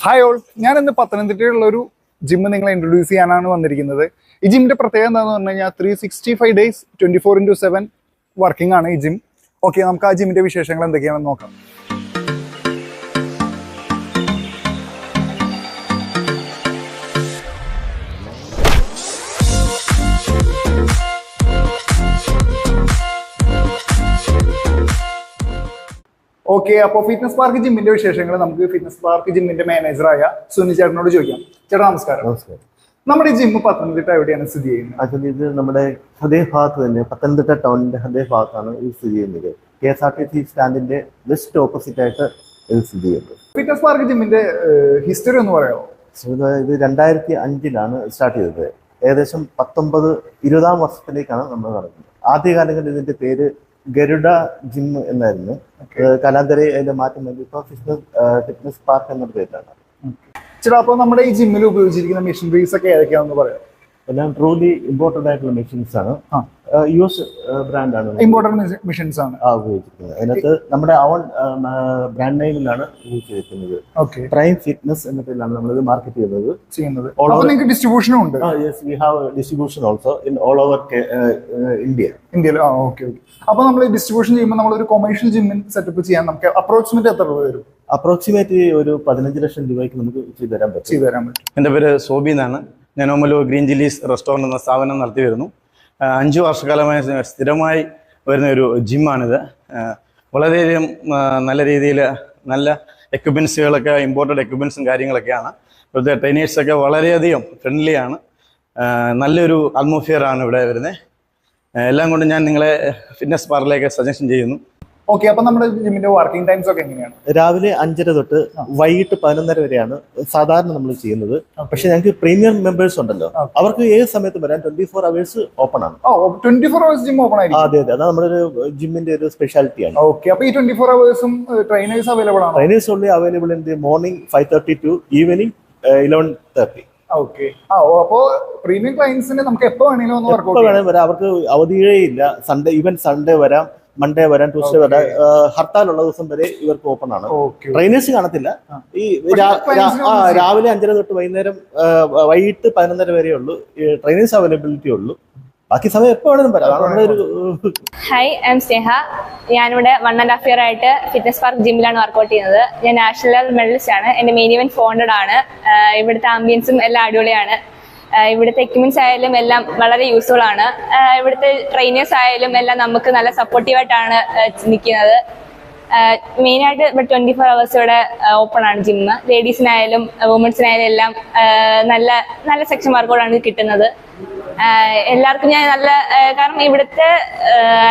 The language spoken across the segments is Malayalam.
ഹായ് ഓൾ, ഞാൻ ഇന്ന് പത്തനംതിട്ടയിലുള്ള ഒരു ജിമ്മ് നിങ്ങളെ ഇൻട്രൊഡ്യൂസ് ചെയ്യാനാണ് വന്നിരിക്കുന്നത്. ഈ ജിമ്മിന്റെ പ്രത്യേകത എന്താണെന്ന് പറഞ്ഞു കഴിഞ്ഞാൽ 365 days 24/7 വർക്കിംഗ് ആണ് ഈ ജിം. ഓക്കെ, നമുക്ക് ആ ജിമ്മിന്റെ വിശേഷങ്ങൾ എന്തൊക്കെയാണെന്ന് നോക്കാം. ഓക്കെ, അപ്പോൾ ഫിറ്റ്നസ് പാർക്ക് ജിമ്മിന്റെ വിശേഷങ്ങൾ നമുക്ക് ഫിറ്റ്നസ് പാർക്ക് ജിമ്മിന്റെ മാനേജറായ സുനിൽ ചേട്ടനോട് ചോദിക്കാം. ചേട്ടാ നമസ്കാരം. നമസ്കാരം. നമ്മുടെ ഈ ജിമ്മ് പത്തനംതിട്ട എവിടെയാണ് സ്ഥിതി ചെയ്യുന്നത്? ആക്ച്വലി ഇത് നമ്മുടെ ഹൃദയഭാഗത്ത് തന്നെ, പത്തനംതിട്ട ടൗണിന്റെ ഹൃദയഭാഗത്താണ് ഇത് സ്ഥിതി ചെയ്യുന്നത്. KSRTC സ്റ്റാൻഡിന്റെ വെസ്റ്റ് ഓപ്പോസിറ്റ് ആയിട്ട് ഇത് സ്ഥിതി ചെയ്യുന്നത്. ഫിറ്റ്നസ് പാർക്ക് ജിമ്മിന്റെ ഹിസ്റ്ററി ഒന്ന് പറയാമോ? ഇത് 2005 സ്റ്റാർട്ട് ചെയ്തത്. ഏകദേശം 19-20 വർഷത്തിലേക്കാണ് നമ്മൾ നടക്കുന്നത്. ആദ്യകാലങ്ങളിൽ ഇതിന്റെ പേര് ഗരുഡ ജിം എന്നായിരുന്നു. കലാന്തര അതിന്റെ മാറ്റം വന്നു ഇപ്പോൾ ഫിറ്റ്നസ് പാർക്ക് എന്ന പേരിലാണ്. ചേട്ടാ, അപ്പോൾ നമ്മുടെ ഈ ജിമ്മിൽ ഉപയോഗിച്ചിരിക്കുന്ന മെഷീനറീസ് ഒക്കെ ഏതൊക്കെയാണെന്ന് പറയാം? എല്ലാം ട്രൂലി ഇമ്പോർട്ടഡ് ആയിട്ടുള്ള മെഷീൻസ് ആണ്. US ബ്രാൻഡാണ്, ഇമ്പോർട്ടന്റ് മെഷീൻസ് ആണ് ഉപയോഗിച്ചിരിക്കുന്നത്. അതിനകത്ത് നമ്മുടെ ഓൺ ബ്രാൻഡ് നെയിമിലാണ് ഉപയോഗിച്ചിരിക്കുന്നത്. പ്രൈം ഫിറ്റ്നസ് എന്ന പേരിലാണ് നമ്മളിത് മാർക്കറ്റ് ചെയ്യുന്നത്. നിങ്ങൾക്ക് ഡിസ്ട്രിബ്യൂഷനും ഉണ്ട്? Yes, we have distribution also in all over India. ഇന്ത്യയിൽ. ഓക്കെ. അപ്പൊ നമ്മൾ ഡിസ്ട്രിബ്യൂഷൻ ചെയ്യുമ്പോൾ നമ്മൾ ഒരു കൊമേഴ്ഷ്യൽ ജിമ്മിൽ സെറ്റപ്പ് ചെയ്യാൻ നമുക്ക് അപ്രോക്സിമേറ്റ് എത്ര രൂപ വരും? അപ്രോക്സിമേറ്റ് ഒരു 15 ലക്ഷം രൂപയ്ക്ക് നമുക്ക് ചെയ്തു തരാൻ പറ്റും. എൻ്റെ പേര് സോബി എന്നാണ്. ഞാൻ ഓമലൂർ ഗ്രീൻ ചില്ലീസ് റെസ്റ്റോറൻറ്റ് എന്ന സ്ഥാപനം നടത്തി വരുന്നു. 5 വർഷക്കാലമായി സ്ഥിരമായി വരുന്ന ഒരു ജിമ്മാണിത്. വളരെയധികം നല്ല രീതിയിൽ നല്ല എക്യുപ്മെൻസുകളൊക്കെ, ഇമ്പോർട്ടഡ് എക്യുപ്മെൻസും കാര്യങ്ങളൊക്കെയാണ്. ഇവിടുത്തെ ട്രെയിനേഴ്സൊക്കെ വളരെയധികം ഫ്രണ്ട്ലിയാണ്. നല്ലൊരു അറ്റ്മോസ്ഫിയറാണ് ഇവിടെ വരുന്നത്. എല്ലാം കൊണ്ട് ഞാൻ നിങ്ങളെ ഫിറ്റ്നസ് പാർക്കിലേക്ക് സജഷൻ ചെയ്യുന്നു. ഓക്കെ, അപ്പൊ നമ്മുടെ ജിമ്മിന്റെ വർക്കിംഗ് ടൈംസ് ഒക്കെ എങ്ങനെയാണ്? രാവിലെ 5:30 തൊട്ട് വൈകിട്ട് 11:30 വരെയാണ് സാധാരണ നമ്മൾ ചെയ്യുന്നത്. പക്ഷെ ഞങ്ങൾക്ക് പ്രീമിയം മെമ്പേഴ്സ് ഉണ്ടല്ലോ, അവർക്ക് ഏത് സമയത്ത് വരാൻ 24 hours ഓപ്പൺ ആണ്. 24 hours ജിം ഓപ്പൺ ആയിരിക്കും? അതെ, അതാണ് നമ്മുടെ ഒരു ജിമ്മിന്റെ ഒരു സ്പെഷ്യാലിറ്റിയാണ്. ഓക്കെ, അപ്പൊ ഈ 24 hours ട്രെയിനേഴ്സ് അവൈലബിൾ ആണ്? Trainers only available in the morning 5:30 to evening 11:30. Okay. അപ്പോ പ്രീമിയം ക്ലയൻസിന് നമുക്ക് എപ്പോ വേണമെങ്കിലും വരാം. അവർക്ക് അവധിയേ ഇല്ല. സൺഡേ വരാം, മൺഡേ വരാം, ട്യൂസ്ഡേ വരാം. ഹർത്താലുള്ള ദിവസം വരെ ഇവർക്ക് ഓപ്പൺ ആണ്. ട്രെയിനേഴ്സ് കാണത്തില്ല. ഈ രാവിലെ 5:30 തൊട്ട് വൈകിട്ട് 11:30 വരെ ഉള്ളൂ ട്രെയിനേഴ്സ് അവൈലബിലിറ്റി ഉള്ളൂ. ബാക്കി സമയം എപ്പോ വേണമെങ്കിലും വരാം. ഹായ്, ഐ എം സ്നേഹ. ഞാനിവിടെ 1.5 year ആയിട്ട് ഫിറ്റ്നസ് പാർക്ക് ജിമ്മിലാണ് വർക്ക്ഔട്ട് ചെയ്യുന്നത്. ഞാൻ നാഷണൽ ലെവൽ മെഡലിസ്റ്റ് ആണ്. എൻ്റെ മെയിൻ ഇവന്റ് 400 ആണ്. ഇവിടുത്തെ ആംബിയൻസും എല്ലാം അടിപൊളിയാണ്. ഇവിടുത്തെ എക്യുപ്മെന്റ്സ് ആയാലും എല്ലാം വളരെ യൂസ്ഫുൾ ആണ്. ഇവിടുത്തെ ട്രെയിനേഴ്സ് ആയാലും എല്ലാം നമുക്ക് നല്ല സപ്പോർട്ടീവായിട്ടാണ് നിൽക്കുന്നത്. മെയിനായിട്ട് ഇവിടെ 24 hours ഇവിടെ ഓപ്പൺ ആണ് ജിമ്മ്. ലേഡീസിനായാലും വുമൻസിനായാലും എല്ലാം നല്ല നല്ല സെക്ഷൻ വർക്കൗട്ടാണ് കിട്ടുന്നത്. എല്ലാവർക്കും ഞാൻ കാരണം ഇവിടുത്തെ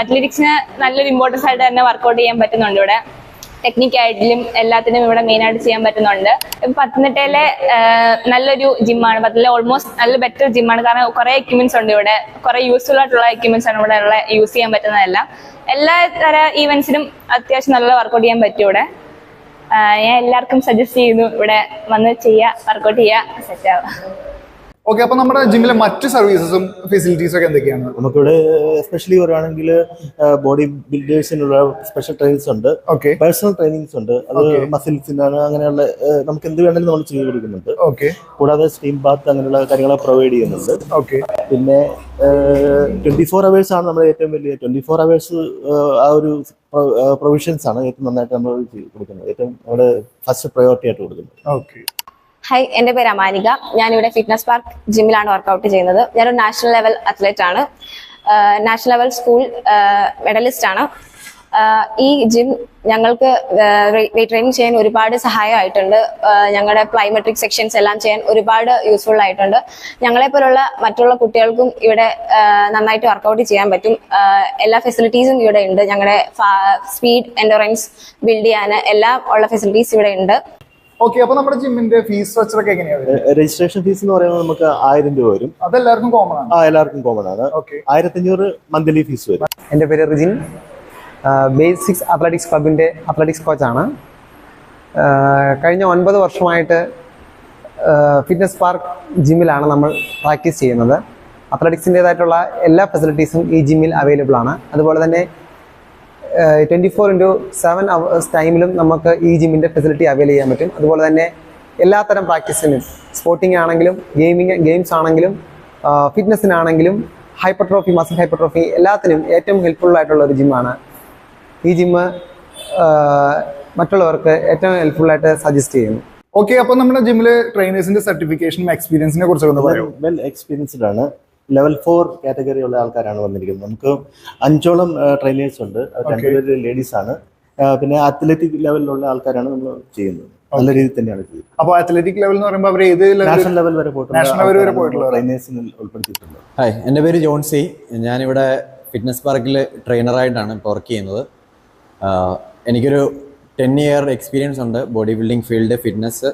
അത്ലറ്റിക്സിന് നല്ലൊരു ഇമ്പോർട്ടൻസ് ആയിട്ട് തന്നെ വർക്കൗട്ട് ചെയ്യാൻ പറ്റുന്നുണ്ട്. ഇവിടെ ടെക്നിക്കായിട്ടും എല്ലാത്തിനും ഇവിടെ മെയിനായിട്ട് ചെയ്യാൻ പറ്റുന്നുണ്ട്. ഇപ്പം പത്തനംതിട്ടയിലെ നല്ലൊരു ജിമ്മാണ്. പത്തനംതിട്ട ഓൾമോസ്റ്റ് നല്ല ബെറ്റർ ജിമ്മാണ്. കാരണം കുറേ എക്യുപ്മെന്റ്സ് ഉണ്ട് ഇവിടെ. കുറേ യൂസ്ഫുൾ ആയിട്ടുള്ള എക്യുപ്മെന്റ്സ് ആണ് ഇവിടെ ഉള്ള യൂസ് ചെയ്യാൻ പറ്റുന്നതെല്ലാം. എല്ലാ തര ഈവൻസിനും അത്യാവശ്യം നല്ല വർക്കൗട്ട് ചെയ്യാൻ പറ്റും ഇവിടെ. ഞാൻ എല്ലാവർക്കും സജസ്റ്റ് ചെയ്യുന്നു ഇവിടെ വന്ന് ചെയ്യുക, വർക്കൗട്ട് ചെയ്യുക, സെറ്റ് ആവുക. ഓക്കെ, അപ്പൊ നമ്മുടെ ജിമ്മിലെ മറ്റു സർവീസസും ഫെസിലിറ്റീസും ഒക്കെ എന്തൊക്കെയാണ്? നമുക്കിവിടെ എസ്പെഷ്യലി പറയുകയാണെങ്കിൽ ബോഡി ബിൽഡേഴ്സിനുള്ള സ്പെഷ്യൽ ട്രെയിനിങ്സ് ഉണ്ട്, പേഴ്സണൽ ട്രെയിനിങ്സ് ഉണ്ട്. അത് മസിൽസിനാണ്, അങ്ങനെയുള്ള നമുക്ക് എന്ത് വേണമെങ്കിലും നമ്മൾ ചെയ്ത് കൊടുക്കുന്നുണ്ട്. കൂടാതെ സ്റ്റീം ബാത്ത് അങ്ങനെയുള്ള കാര്യങ്ങൾ പ്രൊവൈഡ് ചെയ്യുന്നുണ്ട്. പിന്നെ 24 hours ആണ് നമ്മുടെ ഏറ്റവും വലിയ 24 hours ആ ഒരു പ്രൊവിഷൻസ് ആണ് ഏറ്റവും നന്നായിട്ട് നമ്മൾ കൊടുക്കുന്നത്, ഏറ്റവും നമ്മുടെ ഫസ്റ്റ് പ്രയോറിറ്റി ആയിട്ട് കൊടുക്കുന്നത്. ഹായ്, എൻ്റെ പേര് അമാനിക. ഞാനിവിടെ ഫിറ്റ്നസ് പാർക്ക് ജിമ്മിലാണ് വർക്കൗട്ട് ചെയ്യുന്നത്. ഞാനൊരു നാഷണൽ ലെവൽ അത്ലറ്റ് ആണ്. നാഷണൽ ലെവൽ സ്കൂൾ മെഡലിസ്റ്റ് ആണ്. ഈ ജിം ഞങ്ങൾക്ക് വെയിറ്റ് ട്രെയിനിങ് ചെയ്യാൻ ഒരുപാട് സഹായമായിട്ടുണ്ട്. ഞങ്ങളുടെ പ്ലൈമെട്രിക് സെക്ഷൻസ് എല്ലാം ചെയ്യാൻ ഒരുപാട് യൂസ്ഫുൾ ആയിട്ടുണ്ട്. ഞങ്ങളെപ്പോലുള്ള മറ്റുള്ള കുട്ടികൾക്കും ഇവിടെ നന്നായിട്ട് വർക്കൗട്ട് ചെയ്യാൻ പറ്റും. എല്ലാ ഫെസിലിറ്റീസും ഇവിടെ ഉണ്ട്. ഞങ്ങളുടെ സ്പീഡ് എൻഡോറൻസ് ബിൽഡ് ചെയ്യാൻ എല്ലാം ഉള്ള ഫെസിലിറ്റീസ് ഇവിടെ ഉണ്ട്. ഓക്കെ, അപ്പൊ നമ്മുടെ ജിമ്മിന്റെ ഫീസ് സ്ട്രക്ചർ ഒക്കെ എങ്ങനെയാണ്? രജിസ്ട്രേഷൻ ഫീസ് എന്ന് പറയുന്നത് നമുക്ക് 1000 രൂപ വരും. അതെല്ലാവർക്കും കോമൺ ആണ്? എല്ലാവർക്കും കോമൺ ആണ്. 1500 മന്ത്ലി ഫീസ് വരും. എൻ്റെ പേര് റിജിൻ. ബേസിക്സ് അത്ലറ്റിക്സ് ക്ലബിൻ്റെ അത്ലറ്റിക്സ് കോച്ചാണ്. കഴിഞ്ഞ 9 വർഷമായിട്ട് ഫിറ്റ്നസ് പാർക്ക് ജിമ്മിലാണ് നമ്മൾ പ്രാക്ടീസ് ചെയ്യുന്നത്. അത്ലറ്റിക്സിൻ്റെതായിട്ടുള്ള എല്ലാ ഫെസിലിറ്റീസും ഈ ജിമ്മിൽ അവൈലബിൾ ആണ്. അതുപോലെ തന്നെ 24/7 ടൈമിലും നമുക്ക് ഈ ജിമ്മിൻ്റെ ഫെസിലിറ്റി അവൈൽ ചെയ്യാൻ പറ്റും. അതുപോലെ തന്നെ എല്ലാത്തരം പ്രാക്ടീസിനും സ്പോർട്ടിംഗ് ആണെങ്കിലും ഗെയിംസ് ആണെങ്കിലും ഫിറ്റ്നസ്സിനാണെങ്കിലും ഹൈപ്പർട്രോഫി മസിൽ ഹൈപ്പർട്രോഫി എല്ലാത്തിനും ഏറ്റവും ഹെൽപ്ഫുൾ ആയിട്ടുള്ള ഒരു ജിമ്മാണ് ഈ ജിമ്മ്. മറ്റുള്ളവർക്ക് ഏറ്റവും ഹെൽപ്ഫുൾ ആയിട്ട് സജസ്റ്റ് ചെയ്യുന്നു. ഓക്കെ, അപ്പൊ നമ്മുടെ ജിമ്മില് ട്രെയിനേഴ്സിന്റെ സർട്ടിഫിക്കേഷനും എക്സ്പീരിയൻസിനെ കുറിച്ച് ഒന്ന് പറയൂ. വെൽ എക്സ്പീരിയൻസ്ഡ് ആണ്. ലെവൽ 4 കാറ്റഗറി ഉള്ള ആൾക്കാരാണ് വന്നിരിക്കുന്നത്. നമുക്ക് 5ഓളം ട്രെയിനേഴ്സ് ഉണ്ട്. 2 പേര് ലേഡീസ് ആണ്. പിന്നെ അത്ലറ്റിക് ലെവലിലുള്ള ആൾക്കാരാണ് നമ്മൾ ചെയ്യുന്നത്. നല്ല രീതിയിൽ തന്നെയാണ് ചെയ്യുന്നത്. അപ്പോൾ അത്ലറ്റിക് ലെവൽ എന്ന് പറയുമ്പോൾ അവർ ഏത് നാഷണൽ ലെവൽ വരെ പോയിട്ടുള്ള ട്രെയിനേഴ്സിന് ഉൾപ്പെടുത്തിയിട്ടുണ്ട്. ഹായ്, എൻ്റെ പേര് ജോൺസി. ഞാനിവിടെ ഫിറ്റ്നസ് പാർക്കിൽ ട്രെയിനറായിട്ടാണ് ഇപ്പോൾ വർക്ക് ചെയ്യുന്നത്. എനിക്കൊരു 10 ഇയർ എക്സ്പീരിയൻസ് ഉണ്ട് ബോഡി ബിൽഡിംഗ് ഫീൽഡ് ഫിറ്റ്നസ്.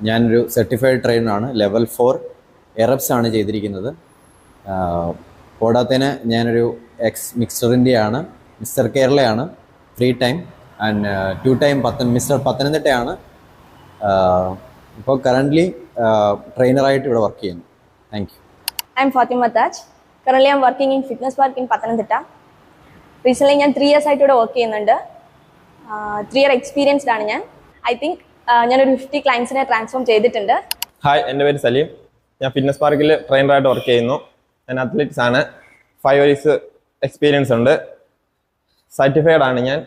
ഞാനൊരു സർട്ടിഫൈഡ് ട്രെയിനറാണ്. ലെവൽ 4 എറപ്സ് ആണ് ചെയ്തിരിക്കുന്നത്. കൂടാത്തതിന് ഞാനൊരു മിസ്റ്റർ ഇന്ത്യയാണ്, മിസ്റ്റർ കേരളയാണ് 3 ടൈം ആൻഡ് 2 ടൈം മിസ്റ്റർ പത്തനംതിട്ടയാണ്. ഇപ്പോൾ കറൻ്റ്ലി ട്രെയിനറായിട്ട് ഇവിടെ വർക്ക് ചെയ്യുന്നു. Thank you. I am Fatima Taj. Currently I am working in Fitness Park in Pathanamthitta. Recently ഞാൻ 3 years ആയിട്ട് ഇവിടെ വർക്ക് ചെയ്യുന്നുണ്ട്. 3 year എക്സ്പീരിയൻസ്ഡ് ആണ് ഞാൻ. ഐ തിങ്ക് ഞാനൊരു 50 ക്ലയൻസിനെ ട്രാൻസ്ഫോം ചെയ്തിട്ടുണ്ട്. ഹായ്, എൻ്റെ പേര് സലീം. ഞാൻ ഫിറ്റ്നസ് പാർക്കിൽ ട്രെയിനറായിട്ട് വർക്ക് ചെയ്യുന്നു. ഞാൻ അത്ലറ്റിക്സ് ആണ്. 5 years എക്സ്പീരിയൻസ് ഉണ്ട്. സർട്ടിഫൈഡ് ആണ് ഞാൻ.